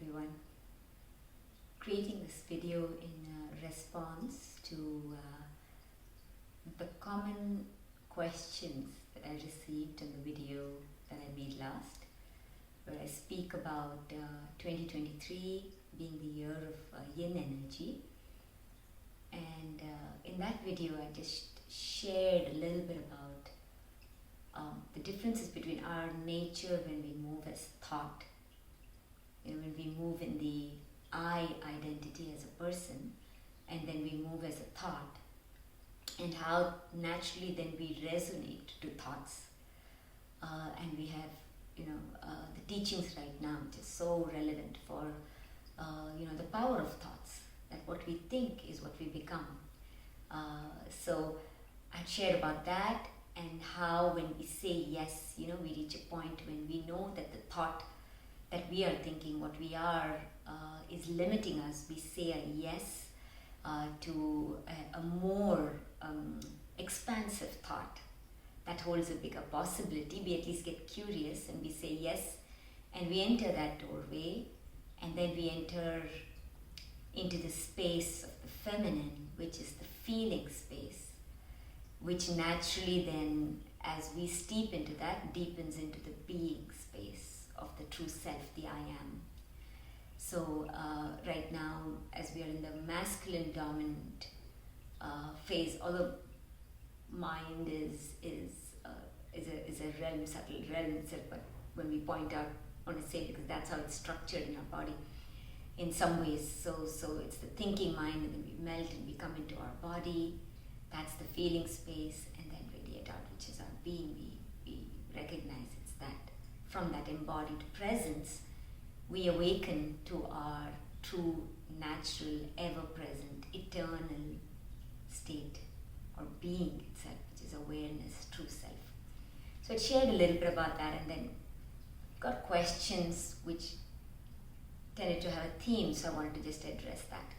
everyone. Creating this video in response to the common questions that I received in the video that I made last, where I speak about 2023 being the year of yin energy. And in that video I just shared a little bit about the differences between our nature when we move as thought, when we move in the I identity as a person, and then we move as a thought, and how naturally then we resonate to thoughts. And we have, the teachings right now, which is so relevant for, the power of thoughts, that what we think is what we become. So I shared about that, and how when we say yes, we reach a point when we know that the thought that we are thinking, what we are, is limiting us. We say a yes to a more expansive thought that holds a bigger possibility. We at least get curious and we say yes, and we enter that doorway, and then we enter into the space of the feminine, which is the feeling space, which naturally then, as we steep into that, deepens into the being space of the true self, the I am. So right now, as we are in the masculine dominant phase, although mind is a realm, subtle realm itself, but when we point out, I want to say, because that's how it's structured in our body in some ways. So it's the thinking mind, and then we melt and we come into our body. That's the feeling space, and then radiate out, which is our being. We recognize it's that. From that embodied presence, we awaken to our true, natural, ever-present, eternal state, or being itself, which is awareness, true self. So I shared a little bit about that, and then got questions which tended to have a theme, so I wanted to just address that.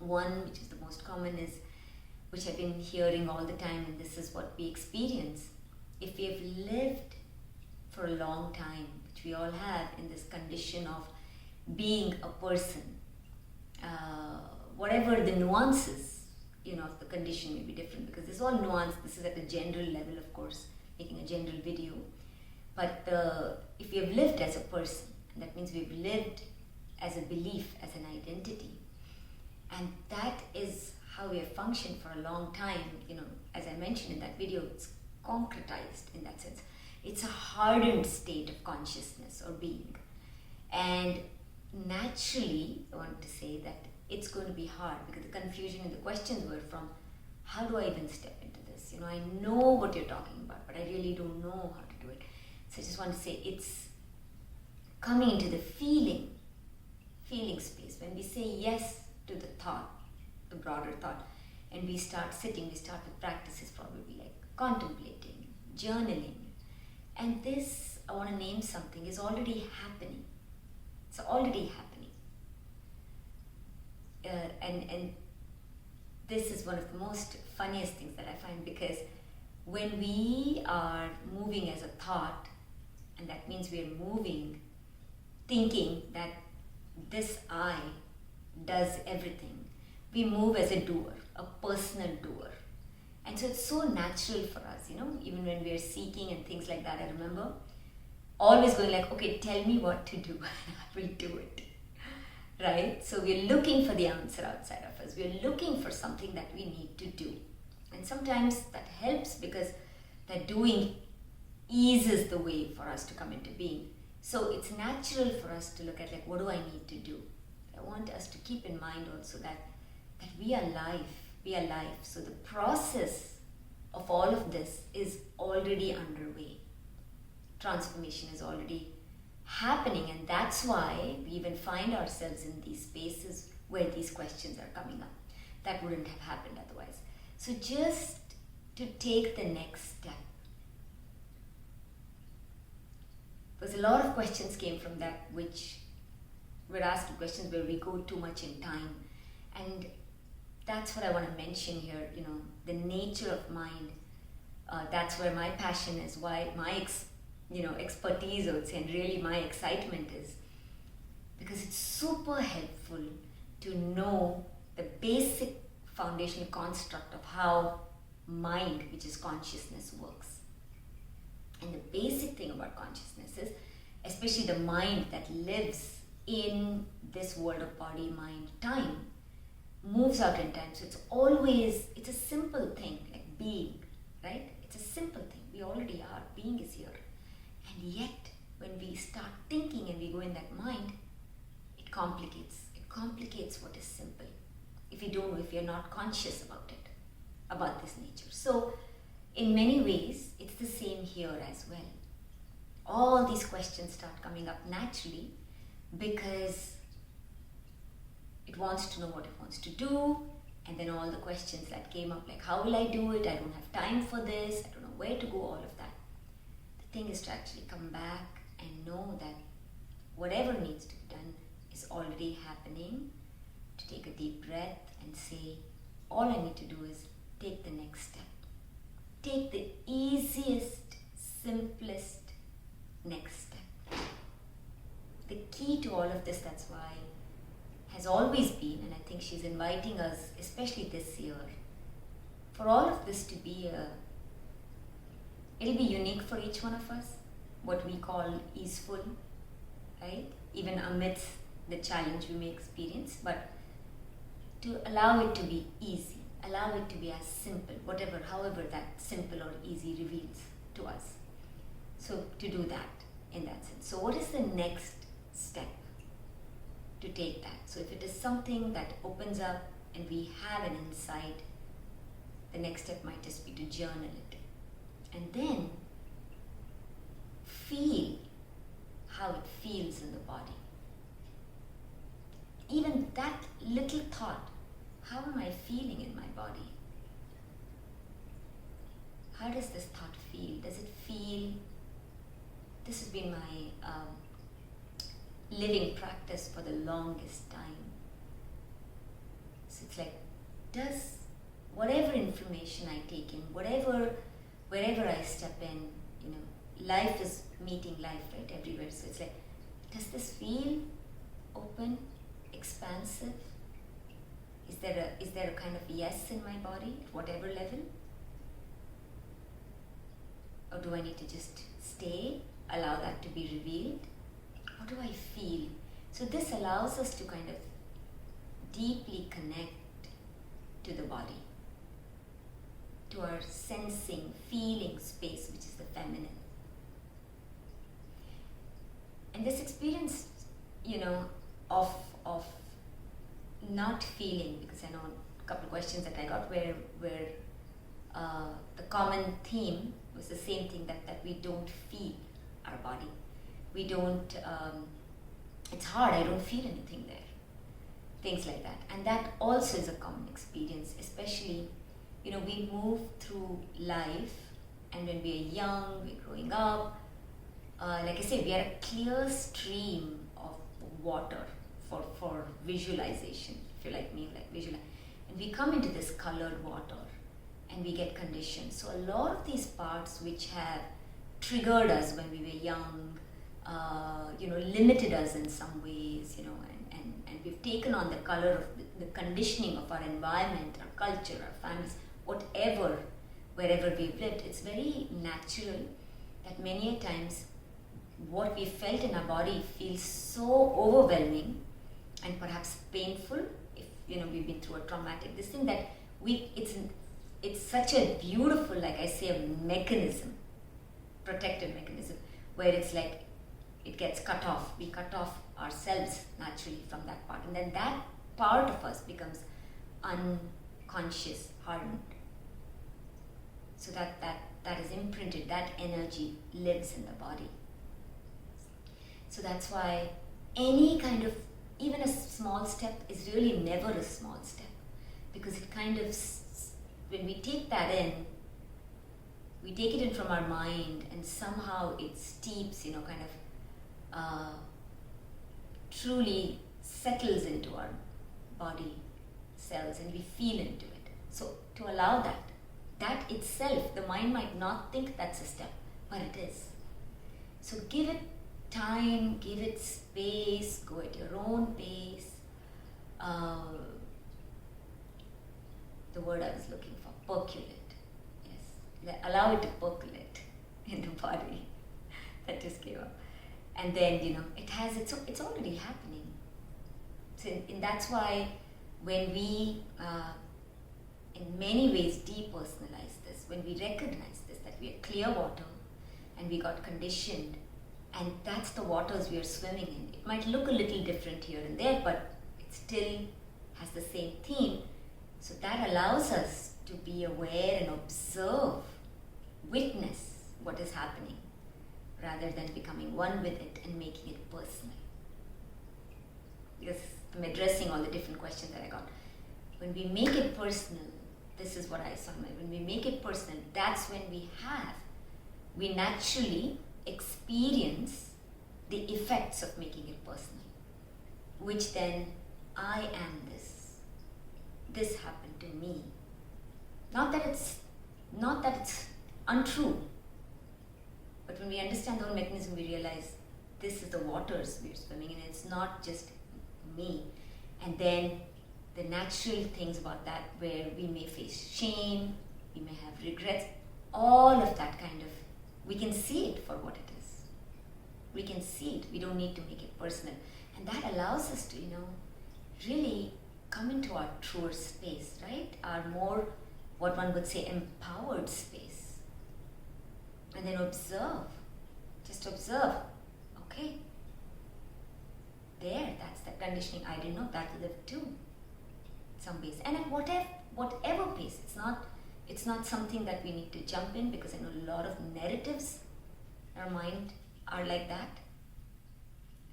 One, which is the most common, is which I've been hearing all the time, and this is what we experience. If we have lived for a long time, which we all have, in this condition of being a person, whatever the nuances, of the condition may be different, because this is all nuance. This is at a general level, of course, making a general video. But if we have lived as a person, and that means we've lived as a belief, as an identity, and that is how we have functioned for a long time. As I mentioned in that video, it's concretized in that sense. It's a hardened state of consciousness or being. And naturally, I want to say that it's going to be hard, because the confusion and the questions were from, how do I even step into this? I know what you're talking about, but I really don't know how to do it. So I just want to say, it's coming into the feeling space. When we say yes to the thought, the broader thought, and we start sitting, we start with practices probably like contemplating, journaling, and this, I want to name something, is already happening. It's already happening. And this is one of the most funniest things that I find, because when we are moving as a thought, and that means we are moving, thinking that this I does everything, we move as a doer, a personal doer. And so it's so natural for us, even when we are seeking and things like that. I remember always going like, okay, tell me what to do, and I will do it, right? So we're looking for the answer outside of us. We're looking for something that we need to do. And sometimes that helps, because that doing eases the way for us to come into being. So it's natural for us to look at like, what do I need to do? I want us to keep in mind also that we are life. So the process of all of this is already underway. Transformation is already happening, and that's why we even find ourselves in these spaces where these questions are coming up. That wouldn't have happened otherwise. So just to take the next step, because a lot of questions came from that, which we're asking questions where we go too much in time. And that's what I want to mention here, the nature of mind. That's where my passion is, why my expertise, I would say, and really my excitement is, because it's super helpful to know the basic foundational construct of how mind, which is consciousness, works. And the basic thing about consciousness is, especially the mind that lives in this world of body, mind, time, moves out in time. So it's a simple thing, like being, right? It's a simple thing. We already are. Being is here. And yet, when we start thinking and we go in that mind, it complicates. It complicates what is simple. If you're not conscious about it, about this nature. So, in many ways, it's the same here as well. All these questions start coming up naturally because it wants to know what it wants to do, and then all the questions that came up, like how will I do it? I don't have time for this, I don't know where to go, all of that. The thing is to actually come back and know that whatever needs to be done is already happening, to take a deep breath and say, all I need to do is take the next step. Take the easiest, simplest next step. The key to all of this, that's why, has always been, and I think she's inviting us, especially this year, for all of this to be it'll be unique for each one of us, what we call easeful, right? Even amidst the challenge we may experience, but to allow it to be easy, allow it to be as simple, however that simple or easy reveals to us. So to do that in that sense. So what is the next step to take that? So if it is something that opens up and we have an insight, the next step might just be to journal it. And then feel how it feels in the body. Even that little thought, how am I feeling in my body? How does this thought feel? Does it feel, this has been my living practice for the longest time. So it's like, does whatever information I take in, wherever I step in, life is meeting life, right, everywhere. So it's like, does this feel open, expansive? Is there a kind of yes in my body at whatever level? Or do I need to just stay, allow that to be revealed? What do I feel? So this allows us to kind of deeply connect to the body, to our sensing, feeling space, which is the feminine. And this experience, of not feeling, because I know a couple of questions that I got where the common theme was the same thing, that we don't feel our body. We don't, it's hard, I don't feel anything there. Things like that. And that also is a common experience, especially, we move through life, and when we are young, we're growing up, like I say, we are a clear stream of water for visualization, if you're like me, like visualize. And we come into this colored water, and we get conditioned. So a lot of these parts which have triggered us when we were young, limited us in some ways, and we've taken on the color of the conditioning of our environment, our culture, our families, whatever, wherever we've lived. It's very natural that many a times what we felt in our body feels so overwhelming and perhaps painful if we've been through a traumatic this thing, that it's such a beautiful, like I say, a mechanism, protective mechanism, where it's like it gets cut off. We cut off ourselves naturally from that part, and then that part of us becomes unconscious, hardened. So that is imprinted, that energy lives in the body. So that's why any kind of, even a small step is really never a small step, because it kind of, when we take that in, we take it in from our mind, and somehow it steeps, truly settles into our body cells, and we feel into it. So to allow that itself, the mind might not think that's a step, but it is. So give it time, give it space, go at your own pace. The word I was looking for, percolate. Yes, allow it to percolate in the body. That just came up. And then, it's already happening. So that's why when we, in many ways, depersonalize this, when we recognize this, that we are clear water and we got conditioned, and that's the waters we are swimming in. It might look a little different here and there, but it still has the same theme. So that allows us to be aware and observe, witness what is happening, rather than becoming one with it and making it personal. Because I'm addressing all the different questions that I got. When we make it personal, this is what I saw. When we make it personal, that's when we naturally experience the effects of making it personal, which then, I am this happened to me. Not that it's untrue, but when we understand the whole mechanism, we realize this is the waters we're swimming in. It's not just me. And then the natural things about that, where we may face shame, we may have regrets, all of that kind of, we can see it for what it is. We can see it. We don't need to make it personal. And that allows us to, really come into our truer space, right? Our more, what one would say, empowered space. And then observe. Just observe. Okay. There, that's the conditioning. I didn't know that lived too. Some pace. And at whatever pace. It's not something that we need to jump in, because I know a lot of narratives in our mind are like that.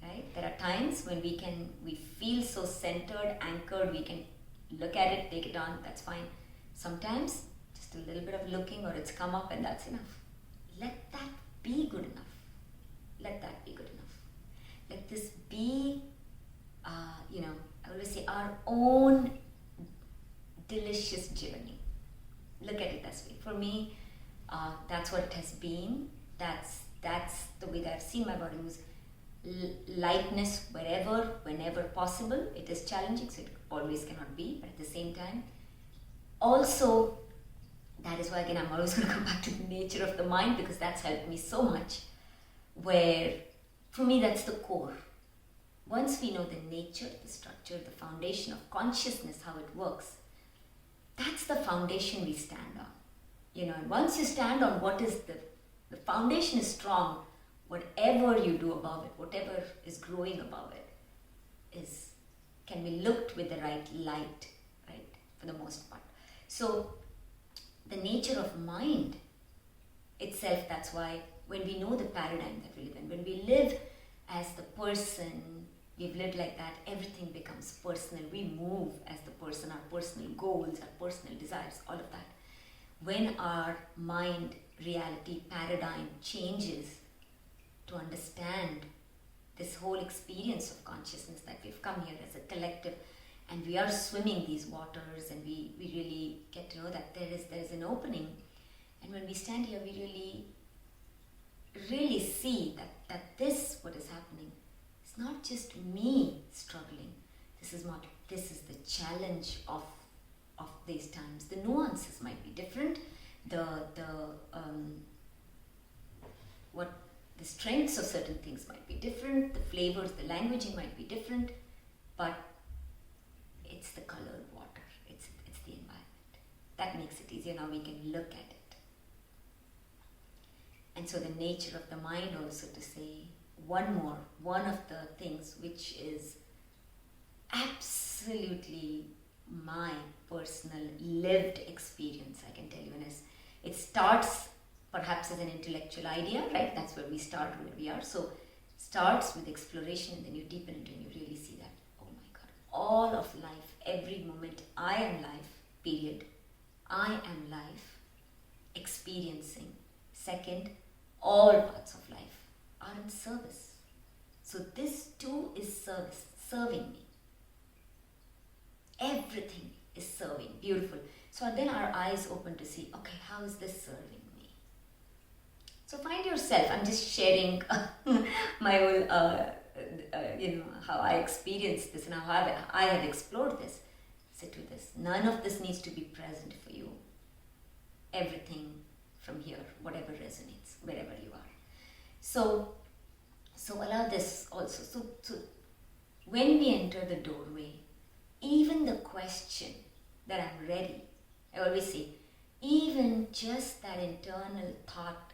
Right? There are times when we feel so centered, anchored, we can look at it, take it on, that's fine. Sometimes just a little bit of looking, or it's come up and that's enough. Let that be good enough. Let that be good enough. Let this be, I always say, our own delicious journey. Look at it this way. For me, that's what it has been. That's the way that I've seen my body moves. Lightness wherever, whenever possible. It is challenging, so it always cannot be, but at the same time, also, that is why again I'm always going to come back to the nature of the mind, because that's helped me so much, where for me that's the core. Once we know the nature, the structure, the foundation of consciousness, how it works, that's the foundation we stand on. And once you stand on what is the foundation is strong, whatever you do above it, whatever is growing above it, can be looked with the right light, right, for the most part. So the nature of mind itself, that's why when we know the paradigm that we live in, when we live as the person, we've lived like that, everything becomes personal. We move as the person, our personal goals, our personal desires, all of that. When our mind, reality, paradigm changes to understand this whole experience of consciousness, that we've come here as a collective, and we are swimming these waters, and we really get to know that there is an opening. And when we stand here, we really see that this, what is happening, is not just me struggling. This is the challenge of these times. The nuances might be different. The strengths of certain things might be different. The flavors, the languaging might be different, but it's the colored water. It's the environment. That makes it easier. Now we can look at it. And so the nature of the mind also, to say one of the things which is absolutely my personal lived experience, I can tell you, and it starts perhaps as an intellectual idea, right? That's where we start, where we are. So starts with exploration, and then you deepen into it and you really see that, oh my God, all of life, every moment, I am life, period. I am life, experiencing. Second, all parts of life are in service. So this too is service, serving me. Everything is serving. Beautiful. So then our eyes open to see, okay, how is this serving me? So find yourself. I'm just sharing my own, how I experienced this and how I have explored this. Sit with this. None of this needs to be present for you. Everything from here, whatever resonates, wherever you are. So allow this also. So when we enter the doorway, even the question that I'm ready, I always say, even just that internal thought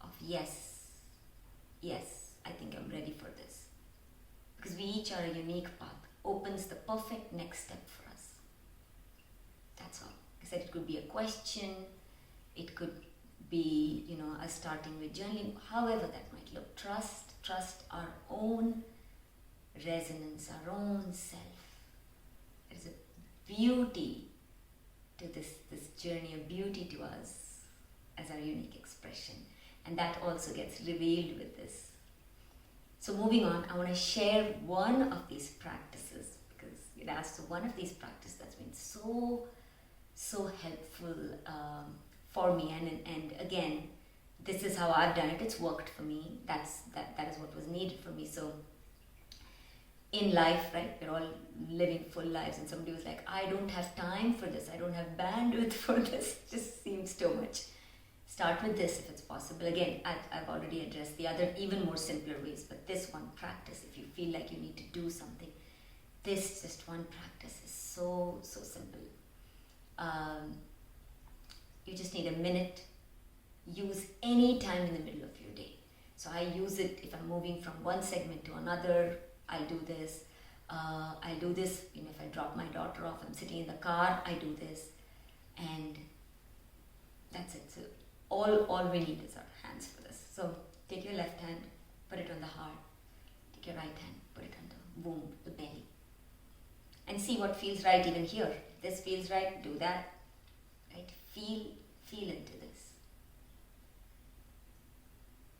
of yes, I think I'm ready for this. Because we each are a unique path, opens the perfect next step for us. That's all. I said it could be a question, it could be, us starting with journaling, however that might look. Trust our own resonance, our own self. There's a beauty to this journey, a beauty to us as our unique expression. And that also gets revealed with this. So moving on, I want to share one of these practices, because it asked, so one of these practices that's been so helpful for me, and again, this is how I've done it. It's worked for me. That is what was needed for me. So in life, right, we're all living full lives, and somebody was like, I don't have time for this, I don't have bandwidth for this, it just seems too much. Start with this if it's possible. Again, I've already addressed the other even more simpler ways, but this one practice, if you feel like you need to do something, this just one practice is so simple. You just need a minute. Use any time in the middle of your day. So I use it if I'm moving from one segment to another. I'll do this. I'll do this, if I drop my daughter off, I'm sitting in the car, I do this. And that's it. So all we need is our hands for this. So take your left hand, put it on the heart. Take your right hand, put it on the womb, the belly. And see what feels right even here. If this feels right, do that. Right? Feel into this.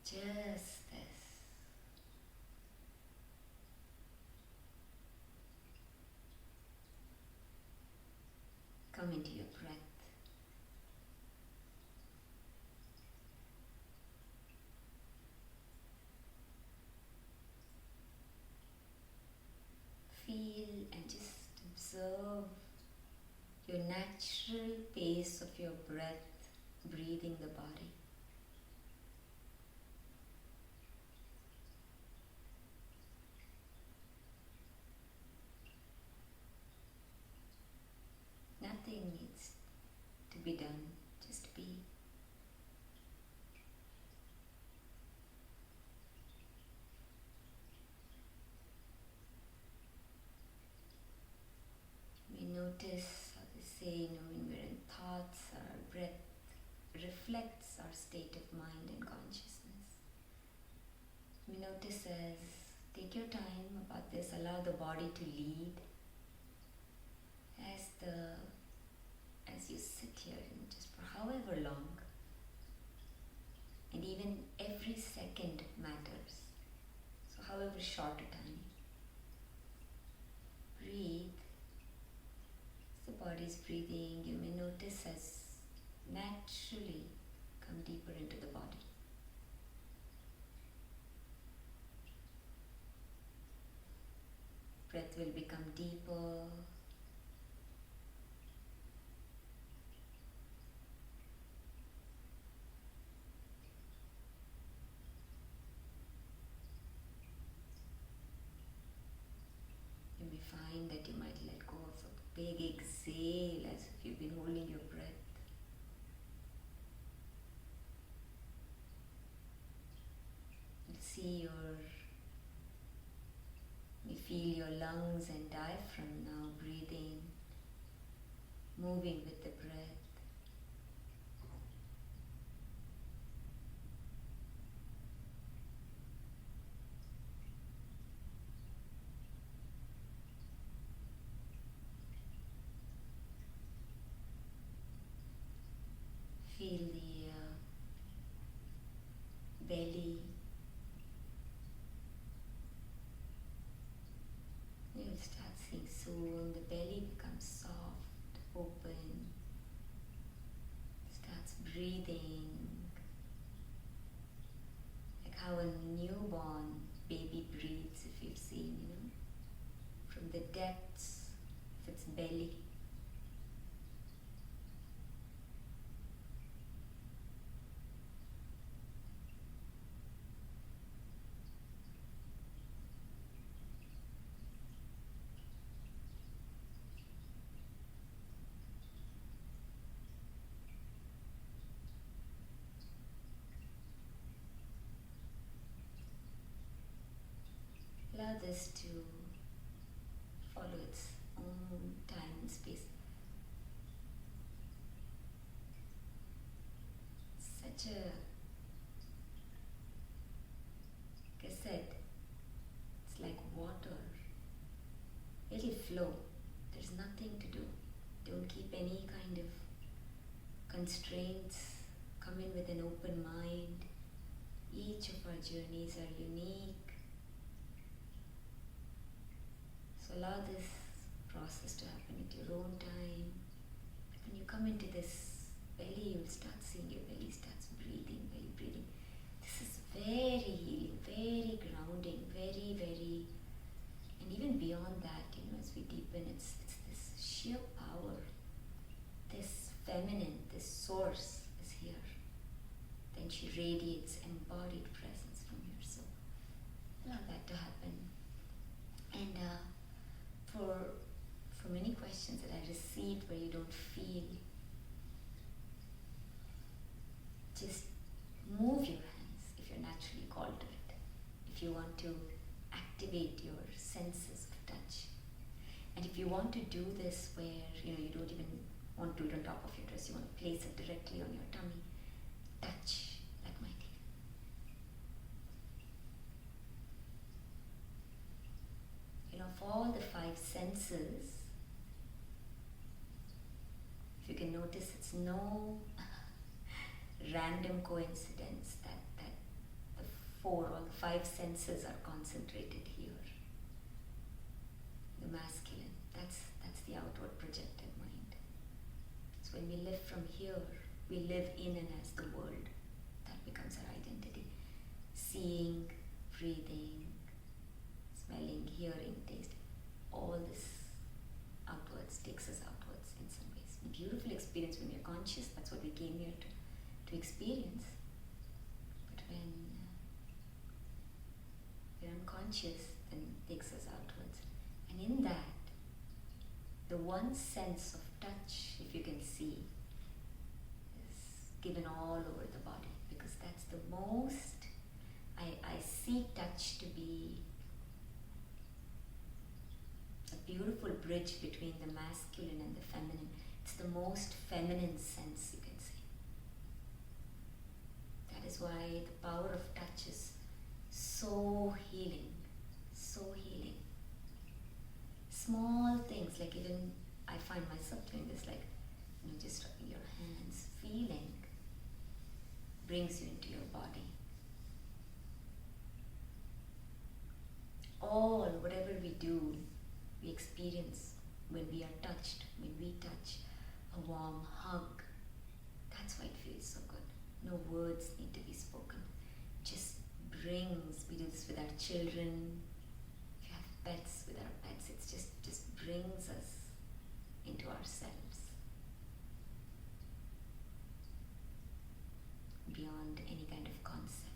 Just this. Come into your breath. Feel and just observe your natural pace of your breath, breathing the body. Nothing needs to be done, just be. We notice how they say, when we're in thoughts, our breath reflects our state of mind and consciousness. We notice as, take your time about this, allow the body to lead. As you sit here and just for however long, and even every second matters, so however short a time, breathe. As the body is breathing, you may notice as naturally come deeper into the body. Breath will become deeper. You may find that you might let go of a big exhale as if you've been holding your breath. You feel your lungs and diaphragm now breathing, moving with the breath. Feel the belly. You'll start seeing soon the belly becomes soft, open, starts breathing. how a newborn baby breathes, if you've seen, from the depths of its belly. Allow this to follow its own time and space. Such a, like I said, it's like water. It'll flow. There's nothing to do. Don't keep any kind of constraints. Come in with an open mind. Each of our journeys are unique. So allow this process to happen at your own time. But when you come into this belly, you'll start seeing your belly starts breathing, belly breathing. This is very healing, very grounding, very, very, and even beyond that, as we deepen, it's this sheer power, this feminine, this source is here. Then she radiates embodied presence from here. So allow that to happen. And for many questions that I received where you don't feel, just move your hands if you're naturally called to it. If you want to activate your senses of touch. And if you want to do this where you don't even want to do it on top of your dress, you want to place it directly on your tummy, touch like my dear. Of all the five senses, if you can notice, it's no random coincidence that the four or the five senses are concentrated here. The masculine, that's the outward projected mind. So when we live from here, we live in and as the world. That becomes our identity. Seeing, breathing, smelling, hearing, taste, all this outwards takes us outwards in some ways. A beautiful experience when we're conscious, that's what we came here to experience. But when we're unconscious, then it takes us outwards. And in that, the one sense of touch, if you can see, is given all over the body, because that's the most, I see touch to be a beautiful bridge between the masculine and the feminine. It's the most feminine sense, you can see. That is why the power of touch is so healing, so healing. Small things, like even I find myself doing this, like just your hands, feeling brings you into your body. All, whatever we do, we experience when we are touched, when we touch a warm hug. That's why it feels so good. No words need to be spoken. Just brings, we do this with our children, if you have pets, with our pets, it's just brings us into ourselves. Beyond any kind of concept.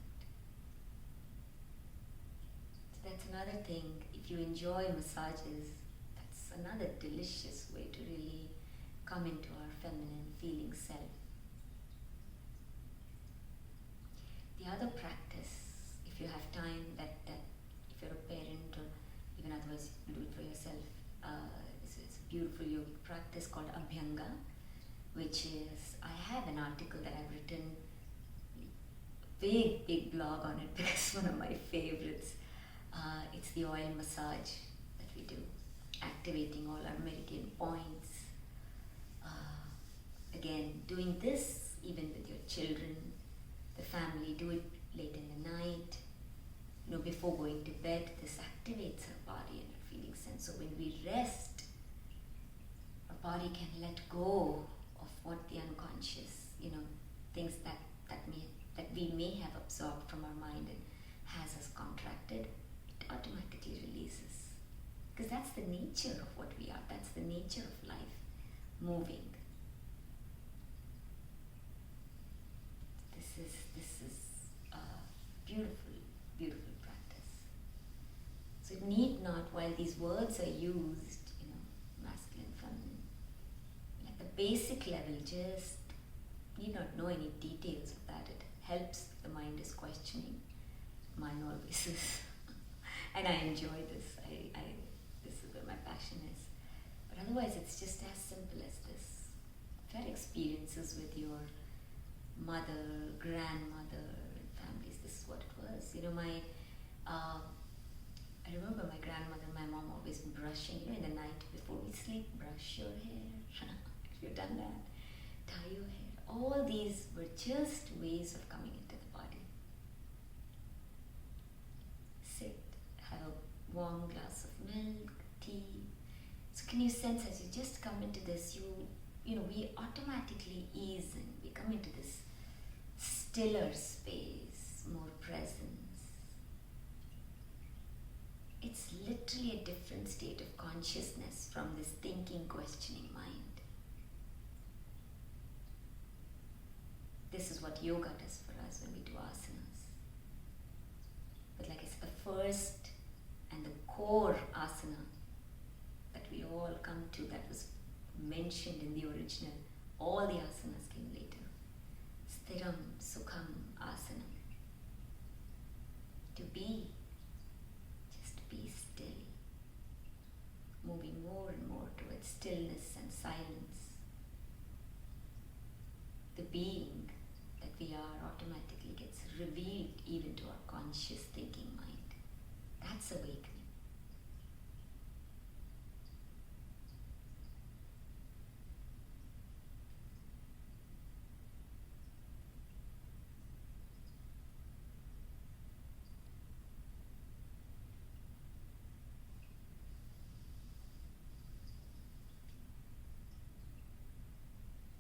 So that's another thing. If you enjoy massages, that's another delicious way to really come into our feminine feeling self. The other practice, if you have time, that if you're a parent or even otherwise you do it for yourself, it's a beautiful yogic practice called Abhyanga, which is, I have an article that I've written, big blog on it because it's one of my favorites. It's the oil massage that we do, activating all our meridian points. Again, doing this even with your children, the family, do it late in the night, before going to bed. This activates our body and our feeling sense. So when we rest, our body can let go of what the unconscious, things that we may have absorbed from our mind, and has us contracted, it automatically releases. Because that's the nature of what we are, that's the nature of life, moving. This is a beautiful, beautiful practice. So it need not, while these words are used, masculine, feminine, at the basic level, just need not know any details of that. It helps if the mind is questioning. Mine always is. And I enjoy this. This is where my passion is. But otherwise, it's just as simple as this. I've had experiences with your mother, grandmother, and families. This is what it was. I remember my grandmother, my mom always brushing, in the night before we sleep, brush your hair. If you've done that, tie your hair. All these were just ways of coming into the body. Sit, have a warm glass of milk, tea. So can you sense as you just come into this, we automatically ease in. We come into this stiller space, more presence. It's literally a different state of consciousness from this thinking, questioning mind. This is what yoga does for us when we do asanas. But like I said, the first and the core asana that we all come to, that was mentioned in the original, all the asanas came later. Sthiram Sukham Asana. To be, just be still. Moving more and more towards stillness and silence. The being that we are automatically gets revealed even to our conscious thinking mind. That's awakening.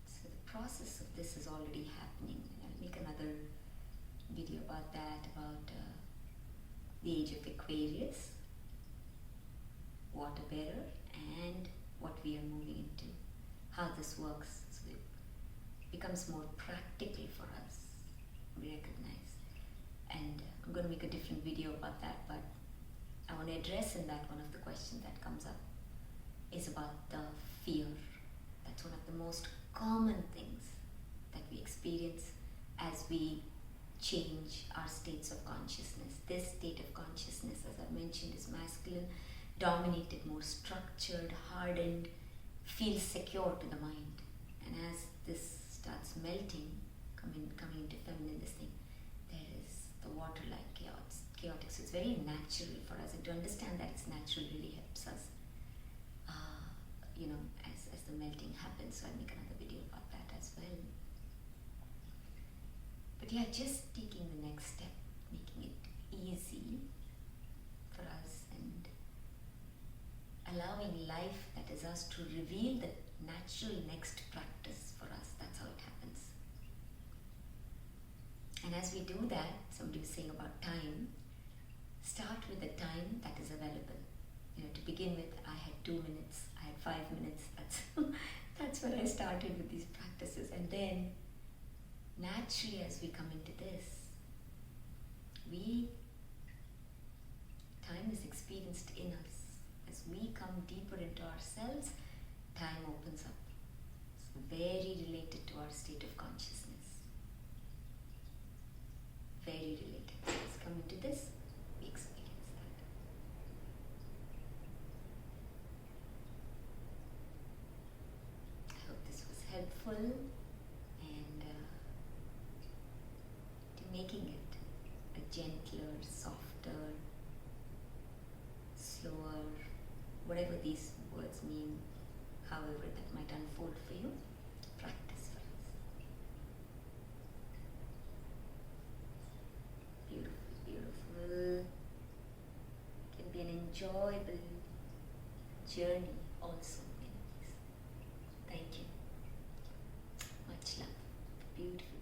So the process of this is already happening. I'll make another video about that, about the age of Aquarius, water bearer, and what we are moving into, how this works, so it becomes more practical for us, we recognize. And I'm going to make a different video about that, but I want to address in that one of the questions that comes up is about the fear. That's one of the most common things that we experience as we change our states of consciousness. This state of consciousness, as I mentioned, is masculine, dominated, more structured, hardened, feels secure to the mind. And as this starts melting, coming into feminine, this thing, there is the water-like chaotic. So it's very natural for us, and to understand that it's natural really helps us, as the melting happens. So I'll make another video about that as well. But yeah, just taking the next step, making it easy for us, and allowing life, that is us, to reveal the natural next practice for us. That's how it happens. And as we do that, somebody was saying about time, start with the time that is available. To begin with, I had 2 minutes, I had 5 minutes. That's where I started with these practices. And then naturally, as we come into this, time is experienced in us. As we come deeper into ourselves, time opens up. It's very related to our state of consciousness. Very related. Let's come into this, we experience that. I hope this was helpful, and to making it a gentler, softer, slower, whatever these words mean, however that might unfold for you, practice for us. Beautiful, beautiful. It can be an enjoyable journey also in this. Thank you. Much love. Beautiful.